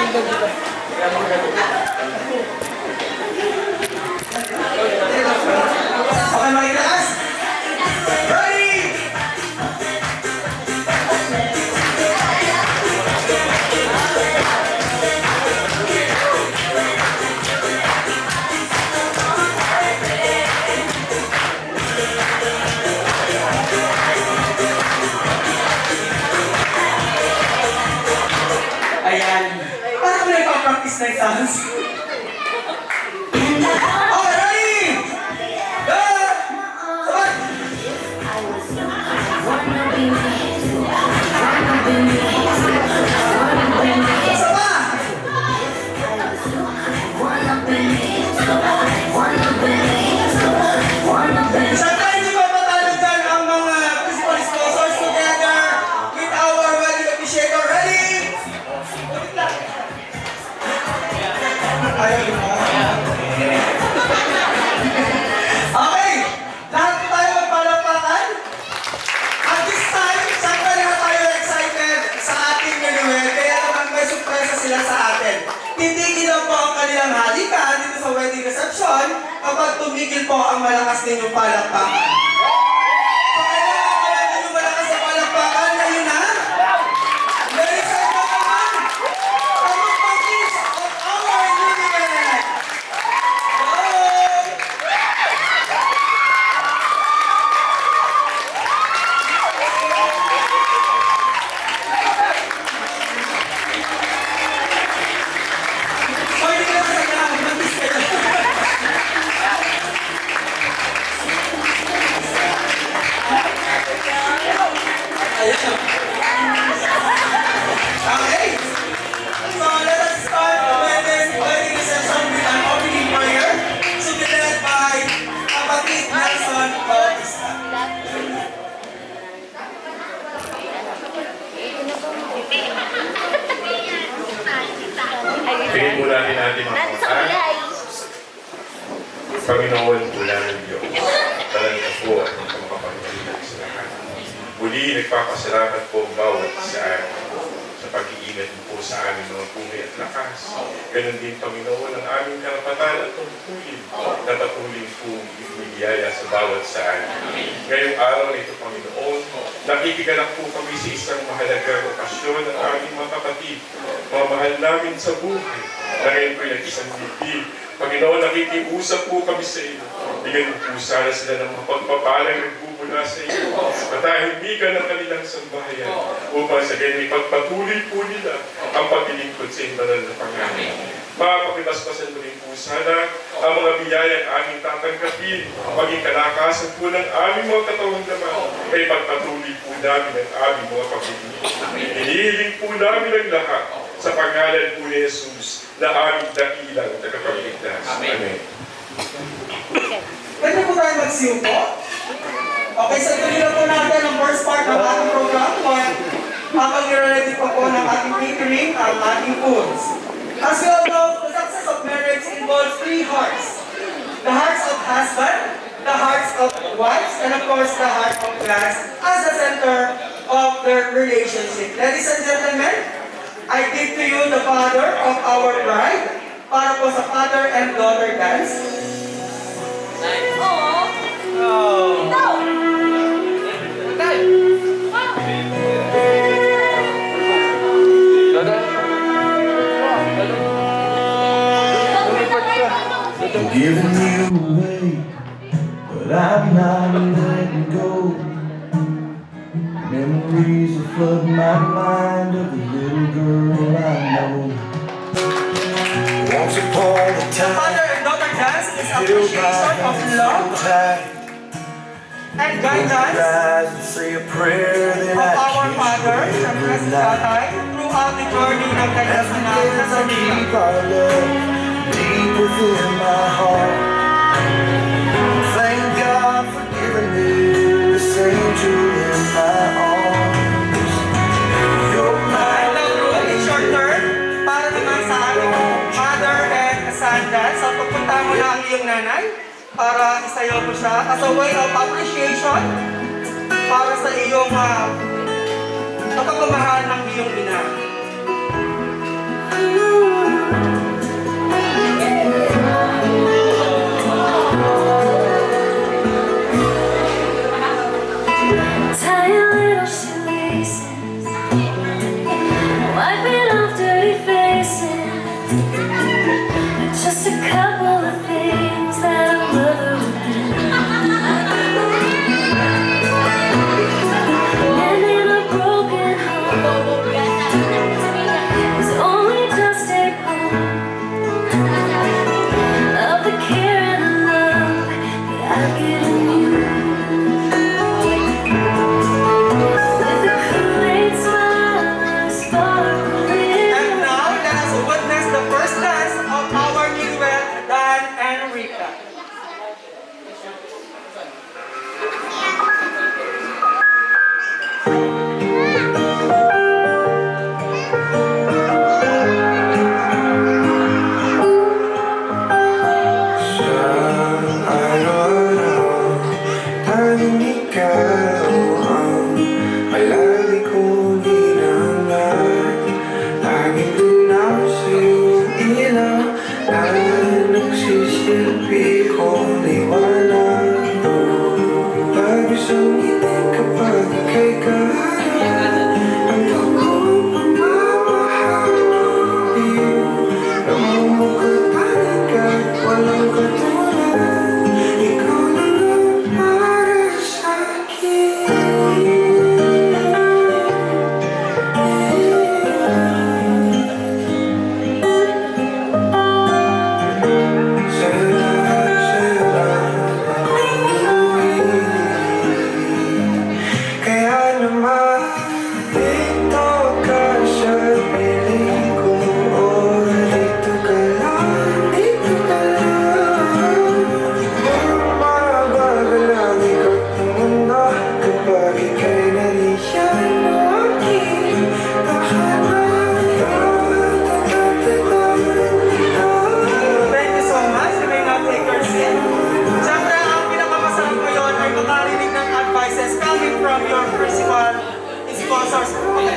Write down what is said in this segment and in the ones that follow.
Okay, makikilakas. Ready! Ayan. Parang may pang-practice na sounds. Okay, ready? Go! Sabay! Saba! Siyempre, hindi ko matalo dyan ang mga principal sponsors together with our wedding officiator. Ready? Ayaw mo. Okay, lahat po tayo magpalakpakan. At this time, siyempre lahat tayo excited sa ating newlywed. Kaya naman may surpresa sila sa atin. Titigil lang po ang kanilang halikan dito sa wedding reception kapag tumigil po ang malakas ninyong palakpakan. So, kailangan ko lang ninyong malakas na palakpakan ngayon na. Ladies and gentlemen, ang magpagkis of our newlywed. Sorry ka sa kanya, mag-kiss ka lang. Ayan. Okay. So let us start the wedding reception with an opening prayer to be led by Kapatid Nelson Bautista. Piliin po natin ating mga kataan. Panginoon, wala ng Diyos. Talaga po at ang kamakapangyarihan sa lahat. Muli, nagpapasalamat po ang bawat sa pag-iingat po sa aming mga buhay at lakas. Ganon din, Panginoon, ang aming karapatan at tungkulin na patuloy po ibigaya sa bawat sa amin. Ngayong araw na ito, Panginoon, nakikiganap po kami sa isang mahalagang okasyon ng aming mga kapatid, mga mahal namin sa buhay, na ngayon po'y nag-isang bibig. Panginoon, nakikiusap po kami sa iyo. Bigyan po sana sila ng mapagpapalang nagbubula sa iyo. Matahimikan ang kanilang sambahayan upang sa ganyan ipagpatuloy po nila ang paglilingkod sa iyong banal na Panginoon. Mapakipaspasan mo rin po sana ang mga biyayang aming tatanggapin, maging kalakasan po ng aming mga katawang naman, ay pagpatuloy po namin ang aming mga paglilingkod. Hinihiling po namin ang lahat sa pangalan po ni Jesus na aming dakilang tagapagligtas. Amen. Pwede po tayo magsiupo? Okay, so tuloy na po natin ang first part ng ating program. Habang nire-ready pa po ng ating catering ang ating foods. As we all know, the success of marriage involves three hearts. The hearts of husband, the hearts of wives, and of course the heart of glass as the center of their relationship. Ladies and gentlemen, I give to you the father of our bride para po sa father and daughter dance. I'm giving you away, but I'm not letting go. Memories will flood my mind of the little girl I know. Once upon a time, Father and daughter dance is appreciation of love and guidance and say a prayer that of I our kiss Father you and every Blessed night. Tatay throughout the journey ng kanyang As we anak na dance, sa I keep our love deep within my heart. Thank God for giving me this angel in my arms. You're my And now, Ruth, it's your turn para naman sa aming mother and son dance. So, pagpunta mo na ang iyong nanay para isayaw mo siya as a way of appreciation para sa iyong kapagmamahal ng iyong ina.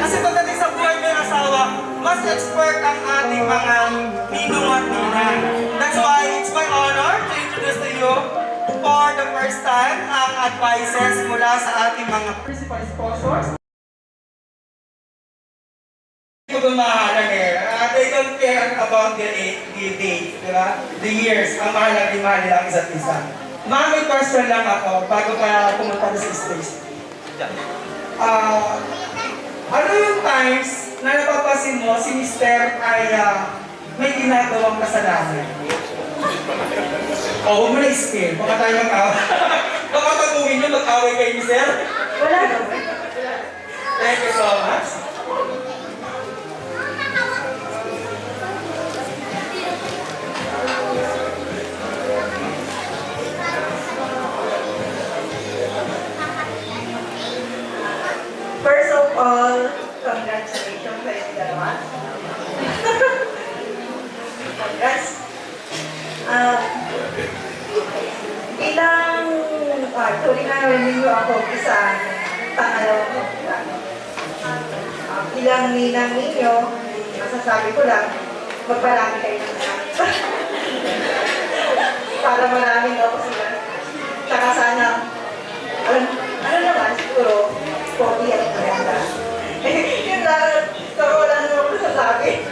Kasi pagdating sa buhay may asawa, mas expert ang ating mga ninong at ninang. That's why it's my honor to introduce to you for the first time ang advices mula sa ating mga principal sponsors. Hindi ko mahalan eh. They don't care about the date, di ba? The years. Ang mahalaga, di mahal nila ang isa't isa. May question lang ako bago pa pumunta sa stage. Ano yung times na napapasin mo si Mr. ay may ginagawang kasalanan? Huwag mo na i-spill. Baka tayo mag-away. Baka pag-uwi nyo, mag-away kay Mr. Wala naman. Thank you so much. First of all, congratulations sa inyo dalawa. Congrats. Tuloy na ninyo ako sa pangalawang program. Bilang ninang ninyo, masasabi ko lang, magparami kayo ng anak. Para maraming ako sila. Saka sana, ano naman, siguro, pogi at maganda. Yun lang, so wala naman ako sasabi.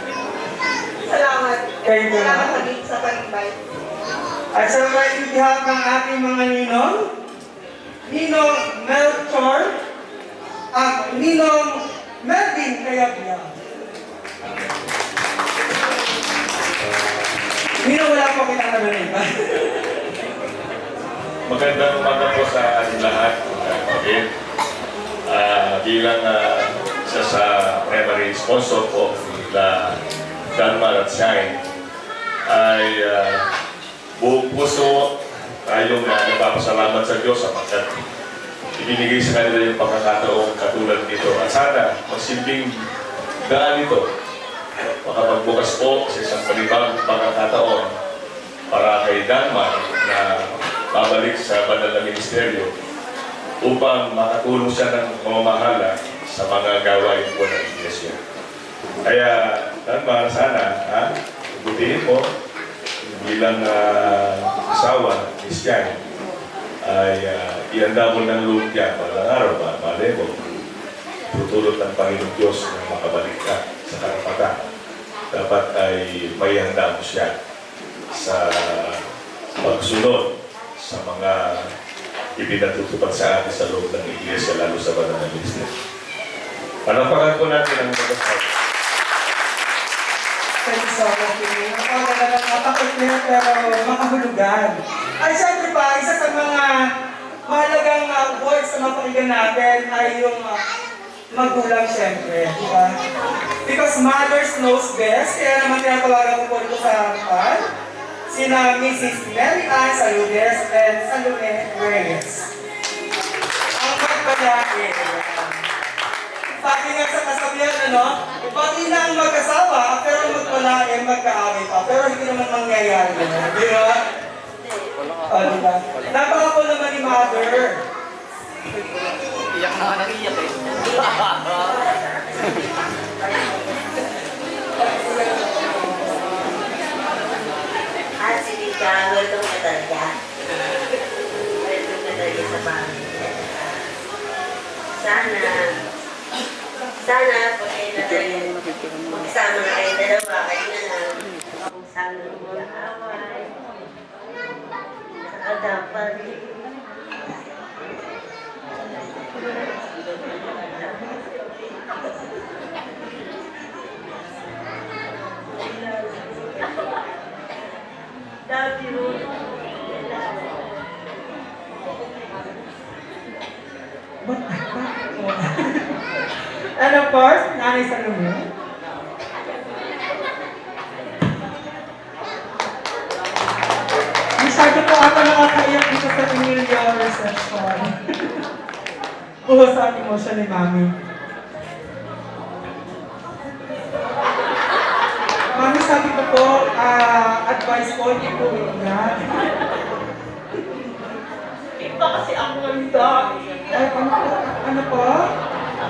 Salamat. Thank you. Salamat sa pag-invite. At sa mga behalf ng ating mga ninong, Ninong Melchor, at Ninong Melvin Kayabia. Ninong wala po kitang narinig. Magandang umaga po sa ating lahat. Okay. Bilang isa sa primary sponsor po nila Danmar at Shine ay buong puso tayong nagpapasalamat sa Diyos sapagkat ibinigay sa kanila yung pagkakataong katulad nito. At sana magsilbing daan ito makapagbukas po sa isang panibagong pagkakataon para kay Danmar na babalik sa banal na ministeryo upang makatulong siya ng mamamahala sa mga gawain po ng Iglesia. Kaya, Danmar, sana, butihin po bilang asawa, Christian, ay ihanda mo ng loob yan para araw ba, malay mo, tutulot ng Panginoong Diyos na makabalik ka sa karapatan. Dapat ay may handa mo siya sa pagsunod sa mga ipinatutupad sa atin sa loob ng Iglesia, lalo sa banal na ministeryo. Panampakan po natin ang mga kasama. Thank you so much, Ninong. Ako talagang napakiklir pero makahulugan. Ay, syempre pa, isa sa mga mahalagang words na mapakinggan natin ay yung magulang, syempre. Diba? Because mothers knows best, kaya naman tinatawagan ko po ito sa harapan. Sina Mrs. Mary Ann Saludes and Salome Reyes. Ang magpalain. Sabi nga sa kasabihan, pati na ang mag-asawa, pero magpalain, magkaaway pa. Pero hindi naman mangyayari. Di ba? Diba? Napaka-cool naman ni Mother. Iyak na nang iyak eh. Sige ka, welcome ka talaga. Welcome ka talaga sa pamilya. Sana, pag kayo na tayo, magsama na kayo dalawa, kayo na lang. Kung saan na mag-aaway. Saka dapat. Love you. And of course, Nanay Salome. Masyado po ako nakakaiyak dito sa Emilia reception. Buhos ang emosyon ni Mami. Mami, sabi ko po, advice po, hindi po iiyak. Iba kasi ako ng dami. Ay, ano po?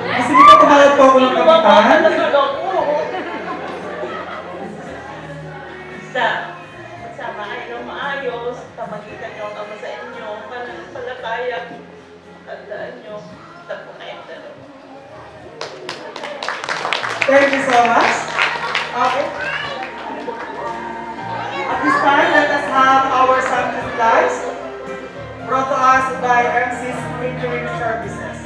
Kasi dito po Tumatawag po ako ng kapitan. Sama kayo ng maayos, tamagitan niyo ang ama sa inyo, pananampalataya, tandaan niyo, tapo kayong dalawa. Thank you so much. Okay. At this time, let us have our Sunday lives brought to us by MC's Catering Services.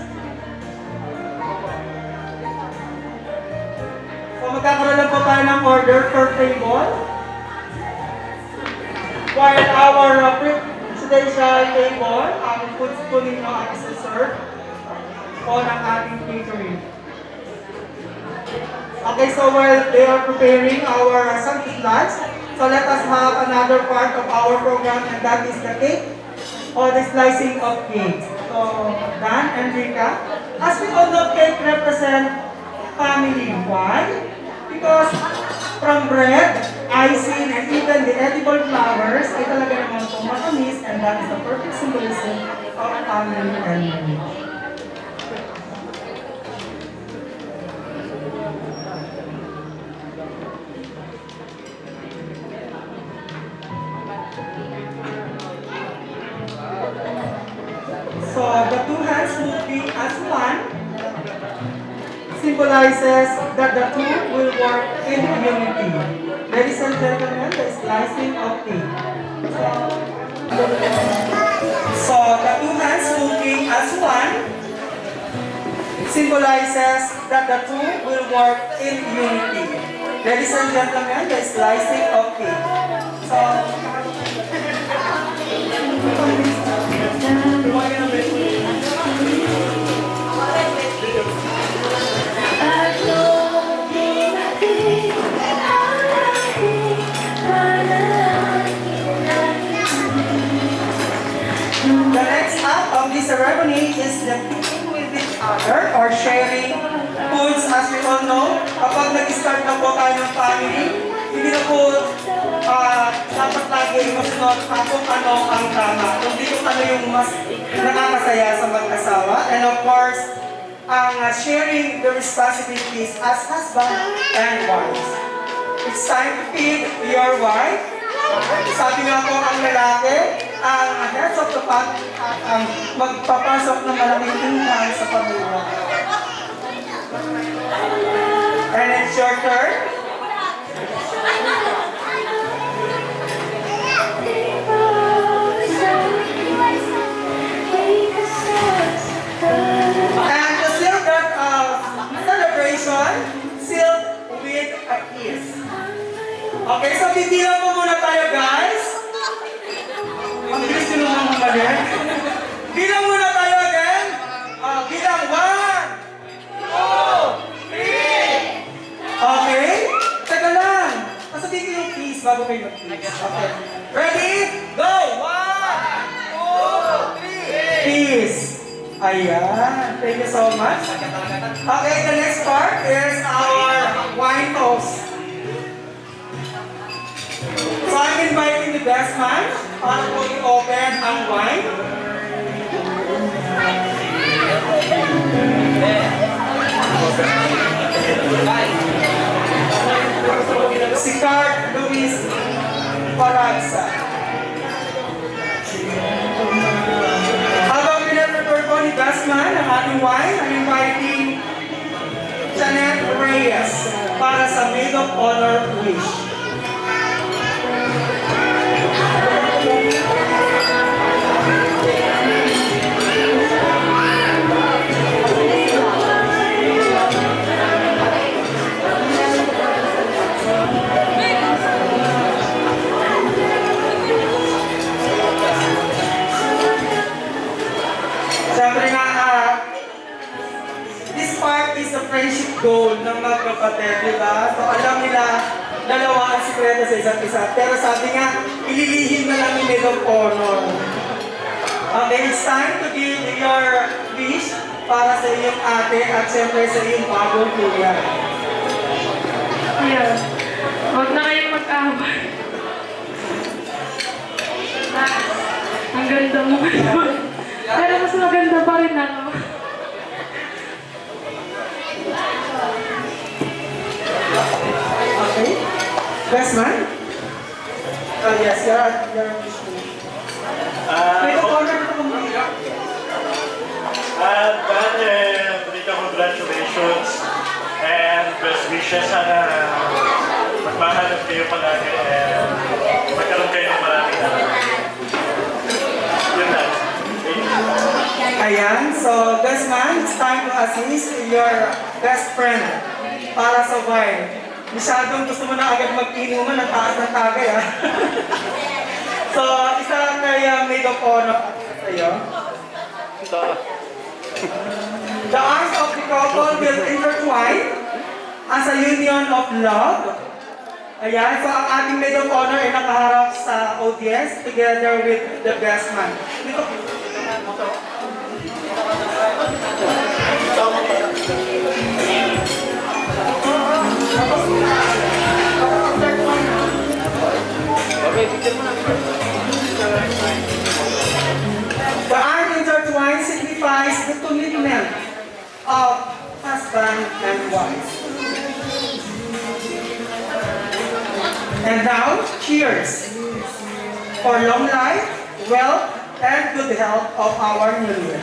So magkakaroon lang po tayo ng order per table. While our presidential table, ang foods po ninyo ang isa-serve po ng ating catering. Okay, so while they are preparing our Sunday lunch, so let us have another part of our program, and that is the cake or the slicing of cake. So, Dan and Rika, as we all know, cake represent family. Why? Because from bread, icing, and even the edible flowers, ay talaga naman po matamis, and that is the perfect symbolism of family and marriage. So the two hands moving as one symbolizes that the two will work in unity. Ladies and gentlemen, the slicing of cake. So the two hands moving as one symbolizes that the two will work in unity. Ladies and gentlemen, the slicing of cake. So the next act of this ceremony is the eating with each other or sharing foods. As we all know, kapag nag-start na po tayo ng family, hindi na po dapat lagi masunod kung ano ang tama, kundi kung ano yung mas nakakasaya sa mag-asawa. And of course, ang sharing the responsibilities as husband and wives. It's time to feed your wife. Sabi nga po ang lalaki, ang heads of the family at ang magpapasok ng malaking income sa pamilya. And it's your turn. And to seal that celebration, sealed with a kiss. Okay, so bibilang mo muna tayo, guys. Ang bilis nyo naman magaling. Bilang muna tayo again. Bilang 1, 2, 3. Okay? Teka lang. Pasabihin ko yung kiss bago kayo mag-kiss. Okay. Ready? Go! 1, 2, 3. Kiss. Ayan. Thank you so much. Okay, the next part is our wine toast. So I'm inviting the best man para po i-open ang wine. Si Card Luis Paragsa. Habang pinaprepare po ni best man ang ating wine, I'm inviting Janet Reyes para sa Maid of Honor wish. Siyempre nga, this part is the friendship goal ng magkapatid, di ba? So alam nila, dalawa ang sikreto sa isa't isa. Pero sabi nga, ililihim na lang yung Maid of Honor. Okay, it's time to give your wish para sa iyong ate at siyempre sa iyong bagong kuya. Ayan. Huwag na kayong mag-away. Ang ganda mo ngayon. Pero mas maganda pa rin ako. Best man? Oh yes, you're May corner na kung Brita, congratulations and best wishes. Sana magmahanap kayo palagi and magkaroon kayo ng maraming alam. Yun lang. Ayan, so best man, it's time to assist your best friend para survive. Masyadong gusto mo na agad mag-inuman ng taas ng tagay, ha? So, isa kay maid of honor sa'yo. The arms of the couple will intertwine as a union of love. Ayan, so ang ating maid of honor ay nakaharap sa audience together with the best man. Dito. The arm intertwined signifies the commitment of husband and wife. And now, cheers for long life, wealth, and good health of our newlywed.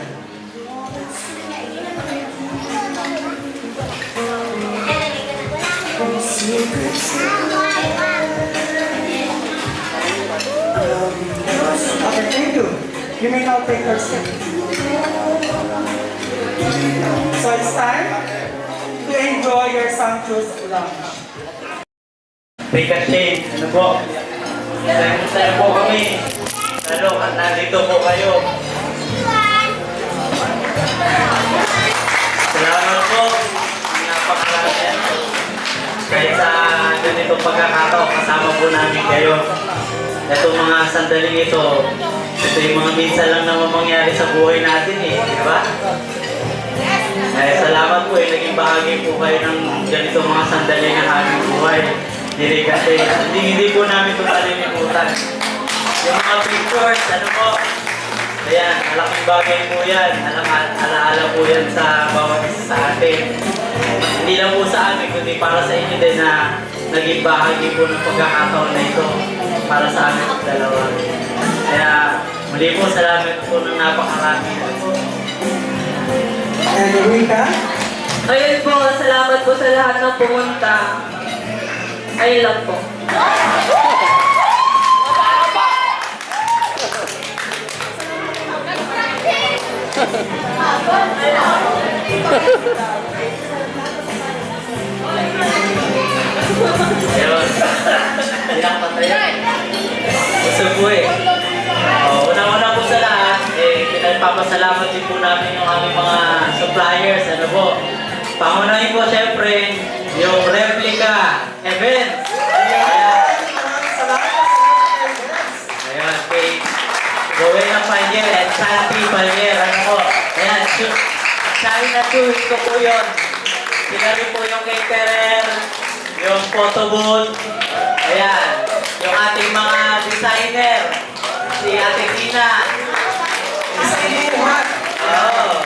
Okay, thank you. You may now take your seat. So it's time to enjoy your sumptuous lunch. Rika Shane, ano po? Saya po kami. Lalo, nandito po kayo. Salamat po. Napakalaki. Kahit sa ganito pagkakataon, kasama po namin kayo. Itong mga sandaling ito yung mga minsan lang naman mangyari sa buhay natin eh, di ba? Salamat po naging bahagi po kayo ng ganito mga sandali ng aming buhay. Kasi hindi po namin ito kalilimutan. Yung mga pictures, ano po? Ayan, malaking bagay po yan. Alaala po yan sa bawat isa sa atin. Hindi lang po sa amin, kundi para sa inyo din na naging bahagi po ng pagkakataon na ito para sa amin ang dalawa. Kaya muli po, salamat po ng napakarami. And Rika? Ayun po, salamat po sa lahat ng pumunta. Ayun lang po. Ayun. Hindi lang patayan. Gusto po eh. Una-una po sa lahat, pinagpapasalamat din po namin yung aming mga suppliers. Ano po? Pangunahin po siyempre yung replica events. Ayan, kay Rowena Palier at Sandy Palier. Ano po? Ayan, China Tours ko po yun. Sila rin po yung caterer, yung photo booth. Ayan, yung ating mga designer. Si Ate Tina. Oo.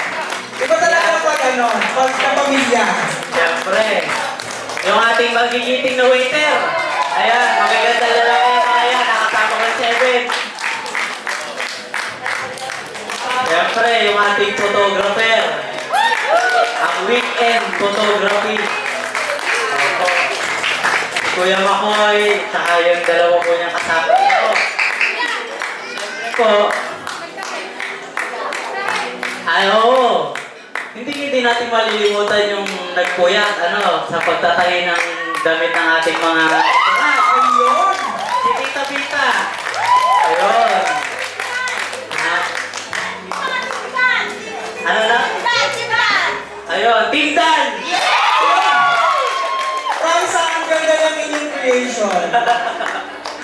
Iba talaga pag ano, pag kapamilya. Siyempre. Yung ating magigiting na waiter. Ayan, magaganda lalaki yung mga yan. Nakasama ko 7. Siyempre, yung ating photographer. Ang weekend photography. Opo. Si Kuya Makoy, saka yung dalawa po niyang kasama ko. Siyempre po. Hindi natin malilimutan yung nagpuyat, sa pagtatahi ng damit ng ating mga Ayun! si Tita Vita. Ayun. Ano na? Ayun, Tindan! Parang sa ang ganda ng inyong creation.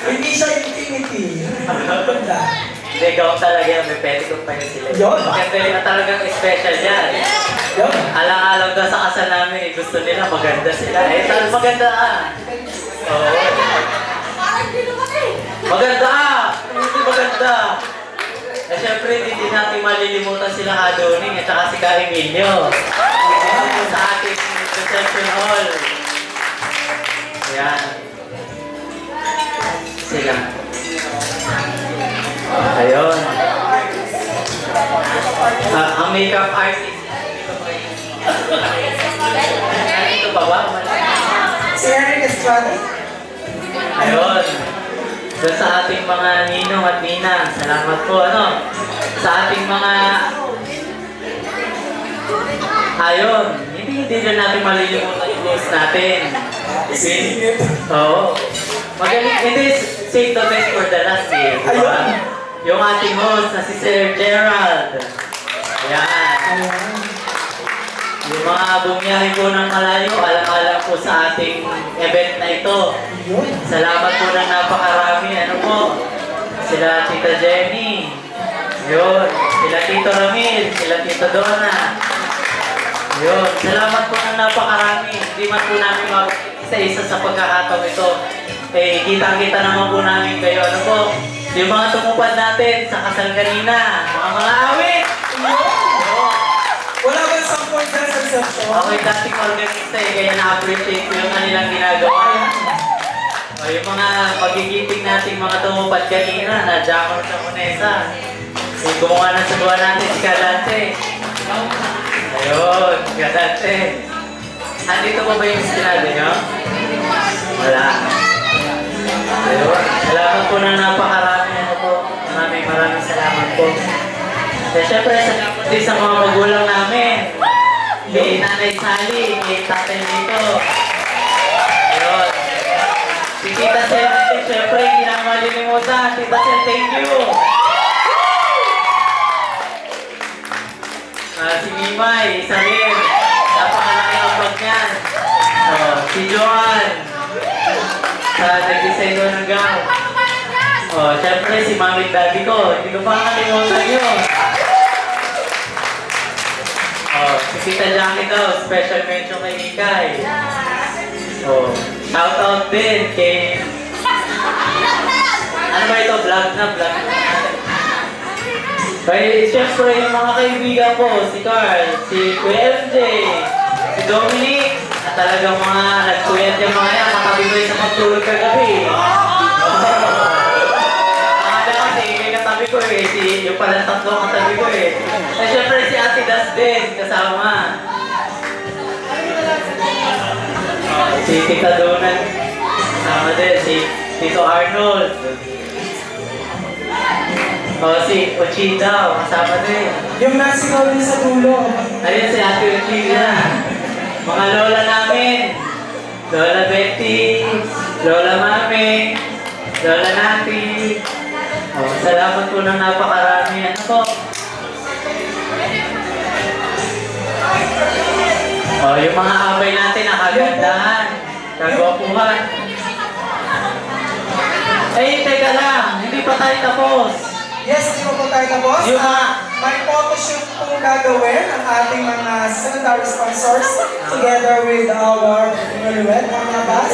Hindi siya infinity. Ganda. Hindi, gawin talaga, may petticoat pa yun sila. Yun. Siyempre na talagang special yan. Yun. Alang-alang daw sa kasal namin, gusto nila maganda sila. Tal maganda Oo. Maganda Hindi maganda. Siyempre, hindi natin malilimutan sila Adoning at saka si Carimilio. Sa ating reception hall. Ayan. sila. Ayun. Ang makeup artist. Dito ba ba? Si Eric Estrada. Ayun. So, sa ating mga ninong at ninang, salamat po, ano? Sa ating mga... Ayun, hindi na natin malilimutan yung rules natin. Oo. Magaling, hindi, save the best for the last eh. Diba? Yung ating host na si Sir Gerald. Ayan. Yung mga bumiyahe po ng malayo, alam-alam po sa ating event na ito. Salamat po ng napakarami. Ano po? Sila Tita Jenny. Yun. Sila Tito Ramil. Sila Tito Donna. Yun. Salamat po ng napakarami. Hindi man po namin mag-isa-isa sa pagkakataon ito. Eh, kitang-kita naman po namin kayo. Ano po? Yung mga tumupad natin sa kasal kanina. Mga awit! Wala ba isang point na sa reception? Ako'y dating organista eh, kaya na-appreciate ko yung kanilang ginagawa. O, yung mga pagigiting nating mga tumupad kanina, na Jaco sa Monesa. Yung gumawa ng saluhan natin si Galante. Ayun, Galante. Andito pa ba yung sinado nyo? Wala. Ayun, salamat po ng napakarami. Ano po, maraming salamat po. Kaya syempre, salamat din sa mga magulang namin. Kay Nanay Sally, kay Tatay Nito. Ayun. Si Tita Sel, syempre, hindi namin malilimutan. Tita Sel, thank you. Si Mimay, isa rin. Napakalaki ang bag niyan. Si Joan. Sa nag-design doon ng gown. Syempre, si Mami at Daddy ko. Hindi ko pa nakalimutan yun. Si Tita Jackie daw, special mention kay Ikay. Shout out din kay... Ano ba ito? Vlog na. Kaya siyempre yung mga kaibigan ko, si Carl, si Kuya MJ, si Dominic, at talagang mga nagkuyat yung mga yan, katabi ko sa magtulog kagabi. May katabi ko eh, yung palang tatlo katabi ko eh. At syempre si Ate Das din, kasama. Si Tita Donan, kasama din, si Tito Arnold. Si Ochida, kasama din. Yung nasigaw din sa dulo. Ayun si Ate Ochida. Mga lola namin. Lola Betty, Lola Mami, Lola Nati. Salamat po ng napakarami. Ano po? Yung mga abay natin, nakagandahan. Kagwapuhan. Teka lang. Hindi pa tayo tapos. Yes, hindi po tayo tapos. Yung mga... May photoshoot pong gagawin ang ating mga secondary sponsors together with our Manuel, mga bas,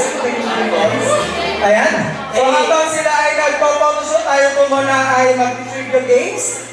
Ayan. So habang sila ay nagpo-photoshoot, tayo po muna ay mag-trivia games.